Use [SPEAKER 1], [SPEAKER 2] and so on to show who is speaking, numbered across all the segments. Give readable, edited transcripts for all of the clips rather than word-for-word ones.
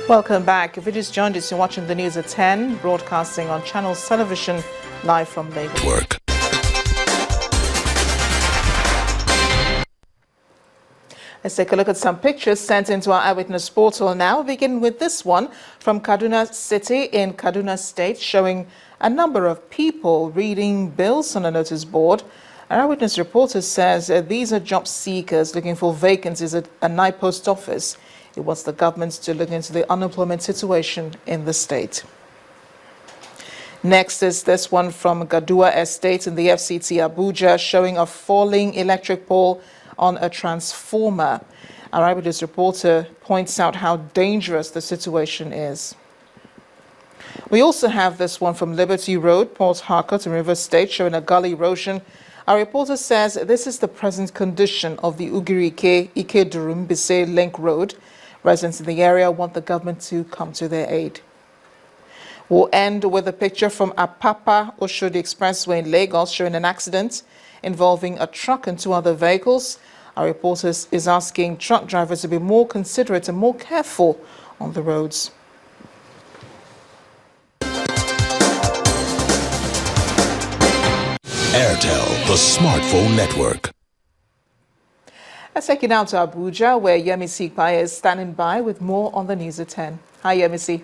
[SPEAKER 1] Welcome back. If you just joined us, you're watching the news at 10, broadcasting on Channels Television, live from Lagos. Let's take a look at some pictures sent into our Eyewitness portal now. We begin with this one from Kaduna City in Kaduna State, showing a number of people reading bills on a notice board. Our Eyewitness reporter says these are job seekers looking for vacancies at a night post office. It wants the government to look into the unemployment situation in the state. Next is this one from Gadua Estate in the FCT Abuja, showing a falling electric pole on a transformer. Our Eyewitness reporter points out how dangerous the situation is. We also have this one from Liberty Road, Port Harcourt in Rivers State, showing a gully erosion. Our reporter says this is the present condition of the Ugirike-Ikedurum-Bise Link Road. Residents in the area want the government to come to their aid. We'll end with a picture from Apapa-Oshodi Expressway in Lagos, showing an accident involving a truck and two other vehicles. Our reporter is asking truck drivers to be more considerate and more careful on the roads.
[SPEAKER 2] Airtel, the smartphone network.
[SPEAKER 1] Let's take you now to Abuja, where Yemisi Ikpaye is standing by with more on the news at 10. Hi, Yemisi.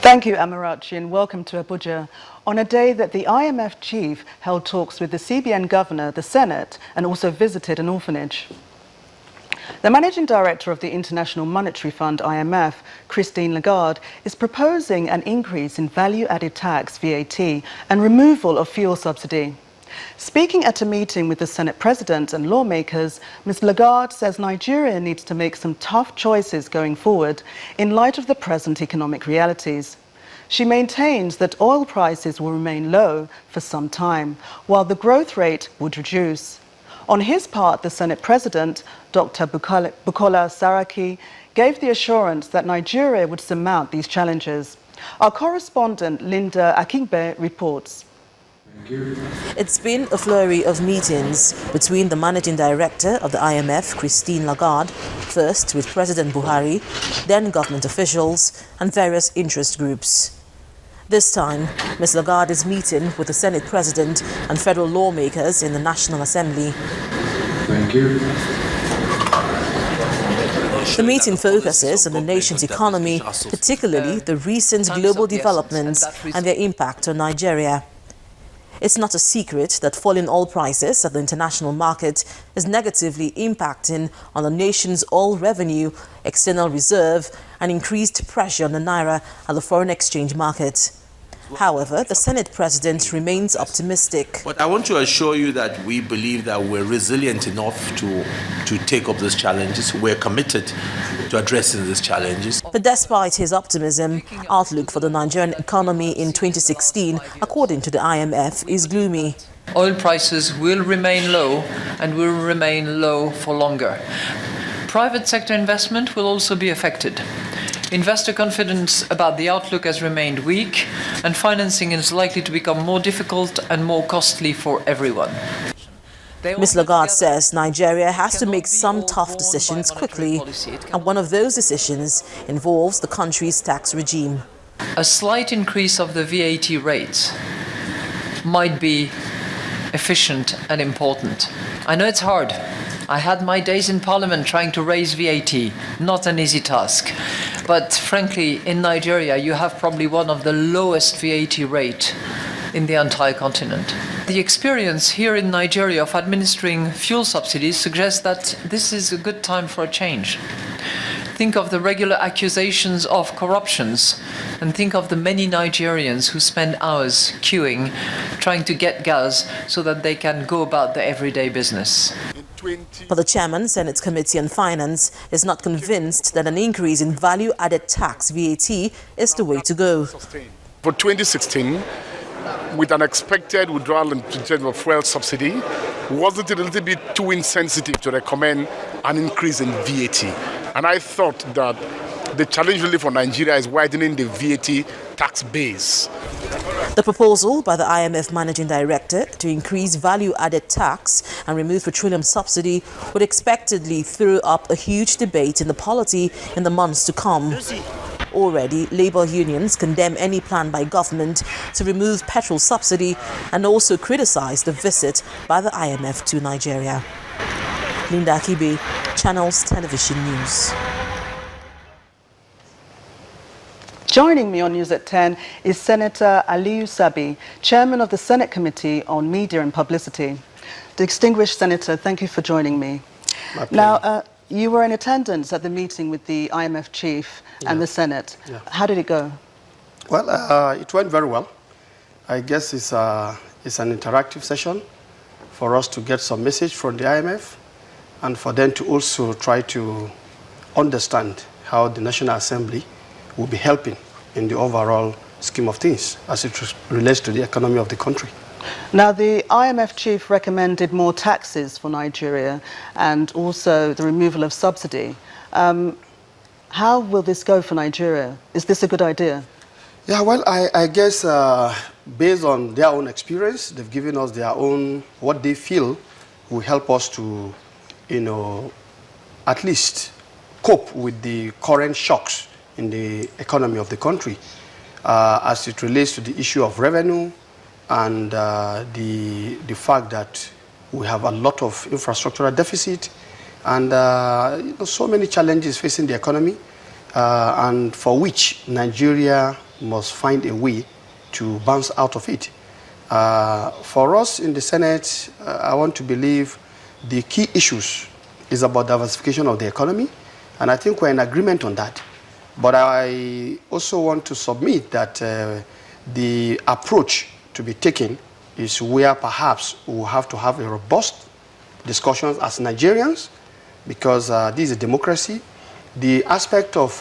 [SPEAKER 3] Thank you, Amarachi, and welcome to Abuja. On a day that the IMF chief held talks with the CBN governor, the Senate, and also visited an orphanage. The managing director of the International Monetary Fund, IMF, Christine Lagarde, is proposing an increase in value-added tax, VAT, and removal of fuel subsidy. Speaking at a meeting with the Senate President and lawmakers, Ms. Lagarde says Nigeria needs to make some tough choices going forward in light of the present economic realities. She maintains that oil prices will remain low for some time, while the growth rate would reduce. On his part, the Senate President, Dr. Bukola Saraki, gave the assurance that Nigeria would surmount these challenges. Our correspondent, Linda Akingbe, reports.
[SPEAKER 4] It's been a flurry of meetings between the managing director of the IMF, Christine Lagarde, first with President Buhari, then government officials and various interest groups. This time, Ms. Lagarde is meeting with the Senate President and federal lawmakers in the National Assembly.
[SPEAKER 5] Thank you.
[SPEAKER 4] The meeting focuses on the nation's economy, particularly the recent global developments and their impact on Nigeria. It's not a secret that falling oil prices at the international market is negatively impacting on the nation's oil revenue, external reserve, and increased pressure on the naira at the foreign exchange market. However, the Senate President remains optimistic.
[SPEAKER 6] But I want to assure you that we believe that we're resilient enough to take up these challenges. We're committed to addressing these challenges.
[SPEAKER 4] But despite his optimism, outlook for the Nigerian economy in 2016, according to the IMF, is gloomy.
[SPEAKER 7] Oil prices will remain low and will remain low for longer. Private sector investment will also be affected. Investor confidence about the outlook has remained weak, and financing is likely to become more difficult and more costly for everyone.
[SPEAKER 4] Ms. Lagarde says Nigeria has to make some tough decisions quickly, and one of those decisions involves the country's tax regime.
[SPEAKER 7] A slight increase of the VAT rate might be efficient and important. I know it's hard. I had my days in Parliament trying to raise VAT, not an easy task. But frankly, in Nigeria, you have probably one of the lowest VAT rate in the entire continent. The experience here in Nigeria of administering fuel subsidies suggests that this is a good time for a change. Think of the regular accusations of corruptions, and think of the many Nigerians who spend hours queuing, trying to get gas so that they can go about their everyday business.
[SPEAKER 4] But the chairman, Senate Committee on Finance, is not convinced that an increase in value-added tax, VAT, is the way to go.
[SPEAKER 5] For 2016, with an expected withdrawal in terms of fuel subsidy, wasn't it a little bit too insensitive to recommend an increase in VAT? And I thought that the challenge really for Nigeria is widening the VAT tax base.
[SPEAKER 4] The proposal by the IMF Managing Director to increase value-added tax and remove petroleum subsidy would expectedly throw up a huge debate in the polity in the months to come. Already, labour unions condemn any plan by government to remove petrol subsidy and also criticise the visit by the IMF to Nigeria. Linda Akibe, Channels Television News.
[SPEAKER 3] Joining me on News at 10 is Senator Aliyu Sabi, Chairman of the Senate Committee on Media and Publicity. Distinguished Senator, thank you for joining me. Now, you were in attendance at the meeting with the IMF chief and the Senate. Yeah. How did it go?
[SPEAKER 8] Well, it went very well. I guess it's an interactive session for us to get some message from the IMF and for them to also try to understand how the National Assembly will be helping in the overall scheme of things as it relates to the economy of the country.
[SPEAKER 3] Now, the IMF chief recommended more taxes for Nigeria and also the removal of subsidy. How will this go for Nigeria? Is this a good idea?
[SPEAKER 8] Yeah, well, I guess based on their own experience, they've given us their own, what they feel will help us to, at least cope with the current shocks in the economy of the country as it relates to the issue of revenue and the fact that we have a lot of infrastructural deficit and so many challenges facing the economy and for which Nigeria must find a way to bounce out of it. For us in the Senate, I want to believe the key issues is about diversification of the economy, and I think we're in agreement on that. But I also want to submit that the approach to be taken is where perhaps we'll have to have a robust discussions as Nigerians, because this is a democracy. The aspect of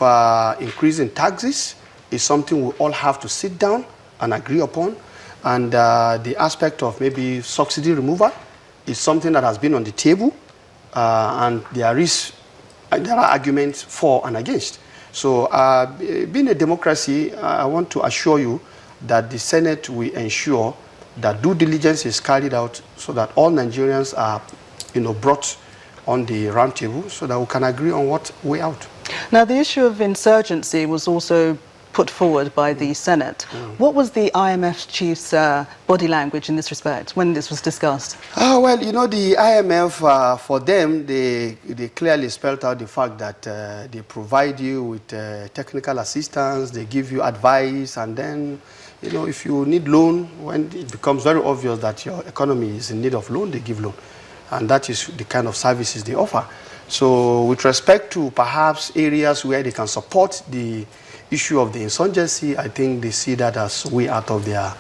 [SPEAKER 8] increasing taxes is something we all have to sit down and agree upon. And the aspect of maybe subsidy removal is something that has been on the table, and there are arguments for and against. So being a democracy, I want to assure you that the Senate will ensure that due diligence is carried out so that all Nigerians are brought on the round table so that we can agree on what way out.
[SPEAKER 3] Now, the issue of insurgency was also put forward by the Senate. What was the IMF chief's body language in this respect when this was discussed?
[SPEAKER 8] Well, the IMF, for them, they clearly spelled out the fact that they provide you with technical assistance, they give you advice, and then, if you need loan, when it becomes very obvious that your economy is in need of loan, they give loan. And that is the kind of services they offer. So with respect to perhaps areas where they can support the issue of the insurgency, I think they see that as way out of their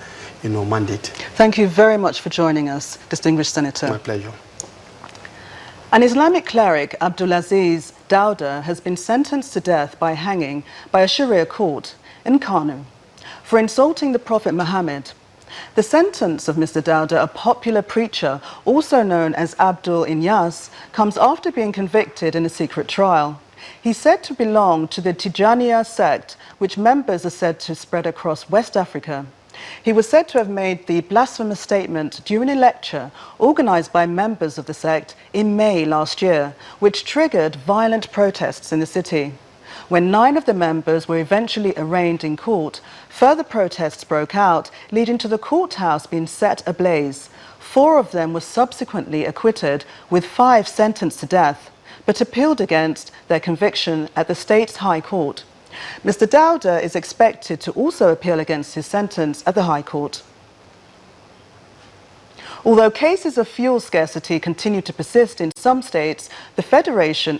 [SPEAKER 8] mandate.
[SPEAKER 3] Thank you very much for joining us, distinguished Senator.
[SPEAKER 8] My pleasure.
[SPEAKER 3] An Islamic cleric, Abdulaziz Dauda, has been sentenced to death by hanging by a Sharia court in Kano for insulting the Prophet Muhammad. The sentence of Mr. Dauda, a popular preacher, also known as Abdul Inyas, comes after being convicted in a secret trial. He's said to belong to the Tijaniya sect, which members are said to spread across West Africa. He was said to have made the blasphemous statement during a lecture organized by members of the sect in May last year, which triggered violent protests in the city. When 9 of the members were eventually arraigned in court, further protests broke out, leading to the courthouse being set ablaze. 4 of them were subsequently acquitted, with 5 sentenced to death, but appealed against their conviction at the state's High Court. Mr. Dauda is expected to also appeal against his sentence at the High Court. Although cases of fuel scarcity continue to persist in some states of the Federation,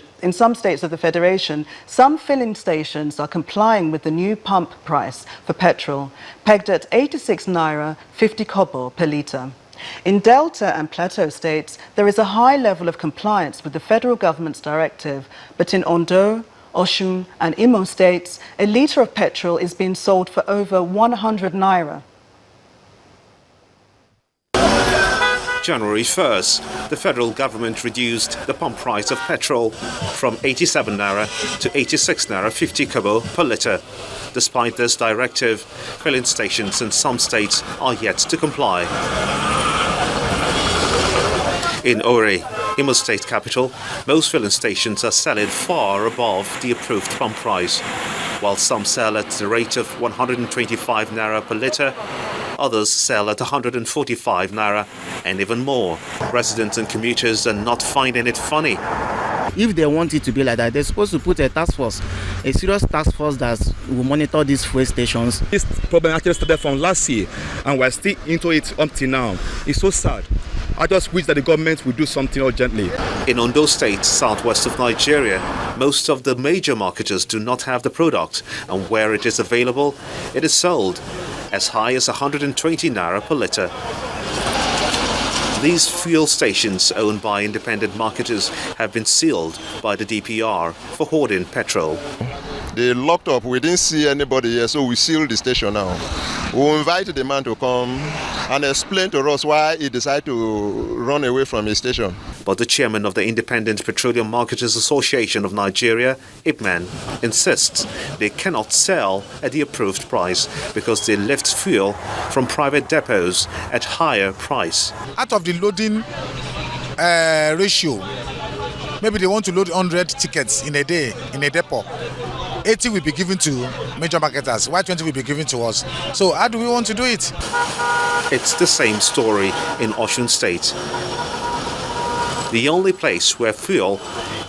[SPEAKER 3] some filling stations are complying with the new pump price for petrol, pegged at 86 naira 50 kobo per litre. In Delta and Plateau states, there is a high level of compliance with the federal government's directive, but in Ondo, Osun and Imo states, a litre of petrol is being sold for over 100 naira.
[SPEAKER 9] January 1st, the federal government reduced the pump price of petrol from 87 naira to 86 naira 50 kobo per litre. Despite this directive, filling stations in some states are yet to comply. In Ore, Imo State capital, most filling stations are selling far above the approved pump price. While some sell at the rate of 125 naira per litre, others sell at 145 naira and even more. Residents and commuters are not finding it funny.
[SPEAKER 10] If they want it to be like that, they're supposed to put a task force, a serious task force that will monitor these fuel stations.
[SPEAKER 11] This problem actually started from last year, and we're still into it up till now. It's so sad. I just wish that the government would do something urgently.
[SPEAKER 9] In Ondo State, southwest of Nigeria, most of the major marketers do not have the product, and where it is available, it is sold as high as 120 naira per litre. These fuel stations owned by independent marketers have been sealed by the DPR for hoarding petrol.
[SPEAKER 12] They locked up. We didn't see anybody here, so we sealed the station now. We'll invite the man to come and explain to us why he decided to run away from his station.
[SPEAKER 9] But the chairman of the Independent Petroleum Marketers Association of Nigeria, IPMAN, insists they cannot sell at the approved price because they lift fuel from private depots at higher price.
[SPEAKER 13] Out of the loading ratio, maybe they want to load 100 tickets in a day in a depot. 80 will be given to major marketers, while 20 will be given to us. So how do we want to do it?
[SPEAKER 9] It's the same story in Osun State. The only place where fuel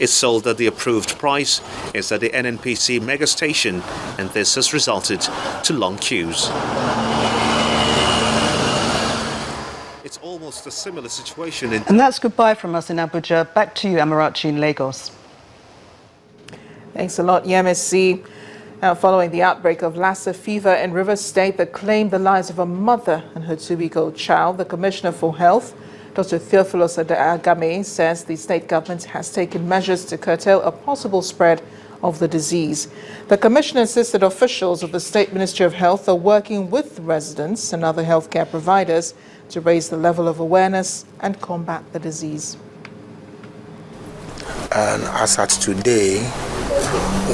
[SPEAKER 9] is sold at the approved price is at the NNPC mega station, and this has resulted to long queues. It's almost a similar situation in...
[SPEAKER 3] And that's goodbye from us in Abuja. Back to you, Amarachi, in Lagos.
[SPEAKER 1] Thanks a lot, Yemisi. Now, following the outbreak of Lassa fever in Rivers State that claimed the lives of a mother and her 2-week-old child, the Commissioner for Health, Dr. Theophilus Agame, says the state government has taken measures to curtail a possible spread of the disease. The Commissioner insisted officials of the State Ministry of Health are working with residents and other healthcare providers to raise the level of awareness and combat the disease.
[SPEAKER 14] And as at today,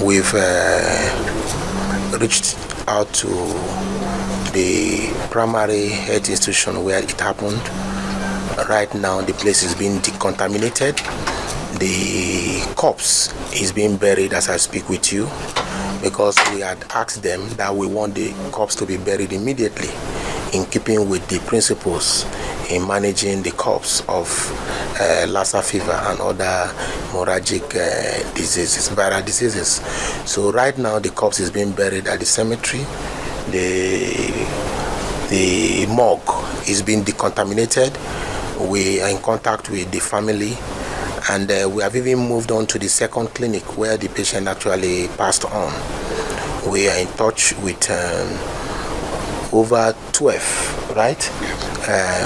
[SPEAKER 14] we've reached out to the primary health institution where it happened. Right now, the place is being decontaminated. The corpse is being buried as I speak with you, because we had asked them that we want the corpse to be buried immediately, in keeping with the principles in managing the corpse of Lassa fever and other hemorrhagic diseases, viral diseases. So right now the corpse is being buried at the cemetery. The morgue is being decontaminated. We are in contact with the family, and we have even moved on to the second clinic where the patient actually passed on. We are in touch with over 12, right?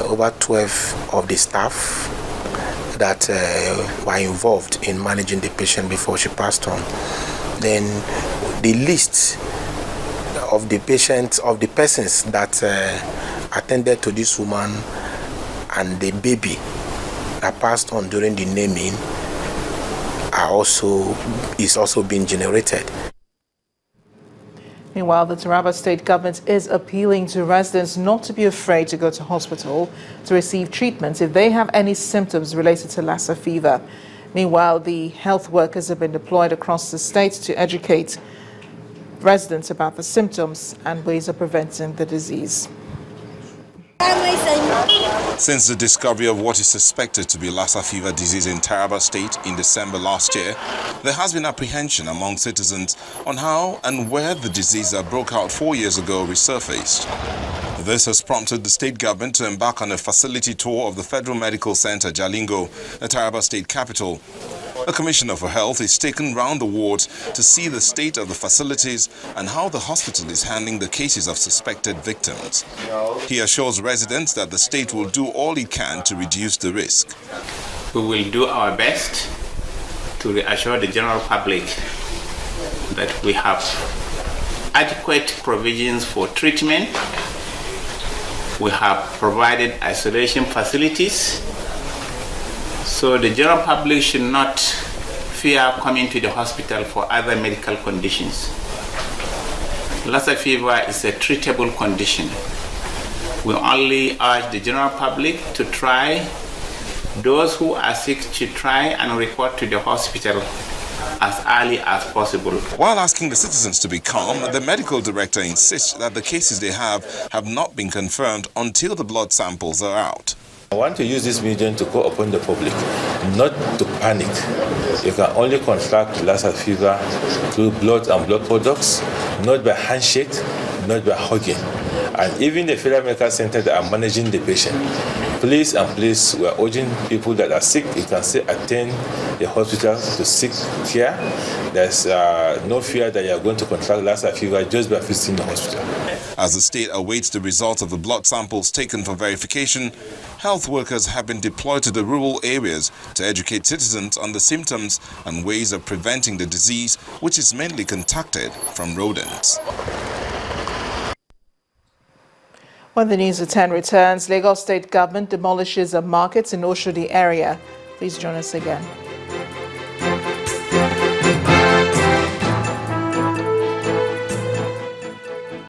[SPEAKER 14] Over 12 of the staff that were involved in managing the patient before she passed on. Then the list of the patients, of the persons that attended to this woman and the baby that passed on during the naming is also being generated.
[SPEAKER 1] Meanwhile, the Taraba State government is appealing to residents not to be afraid to go to hospital to receive treatment if they have any symptoms related to Lassa fever. Meanwhile, the health workers have been deployed across the state to educate residents about the symptoms and ways of preventing the disease.
[SPEAKER 2] Since the discovery of what is suspected to be Lassa fever disease in Taraba State in December last year, there has been apprehension among citizens on how and where the disease that broke out 4 years ago resurfaced. This has prompted the state government to embark on a facility tour of the Federal Medical Center, Jalingo, the Taraba State capital. The Commissioner for Health is taken round the wards to see the state of the facilities and how the hospital is handling the cases of suspected victims. He assures residents that the state will do all it can to reduce the risk.
[SPEAKER 15] We will do our best to reassure the general public that we have adequate provisions for treatment We have provided isolation facilities, so the general public should not fear coming to the hospital for other medical conditions. Lassa fever is a treatable condition. We only urge the general public to try, those who are sick to try and report to the hospital as early as possible.
[SPEAKER 2] While asking the citizens to be calm, the medical director insists that the cases they have not been confirmed until the blood samples are out.
[SPEAKER 16] I want to use this medium to call upon the public not to panic. You can only contract Lassa fever through blood and blood products, not by handshake, not by hugging. And even the Federal Medical Center that are managing the patient, please and please, we are urging people that are sick, you can still attend the hospital to seek care. There's no fear that you are going to contract Lassa fever just by visiting the hospital.
[SPEAKER 2] As the state awaits the results of the blood samples taken for verification, health workers have been deployed to the rural areas to educate citizens on the symptoms and ways of preventing the disease, which is mainly contacted from rodents.
[SPEAKER 1] When the news at 10 returns, Lagos State government demolishes a market in Oshodi area. Please join us again.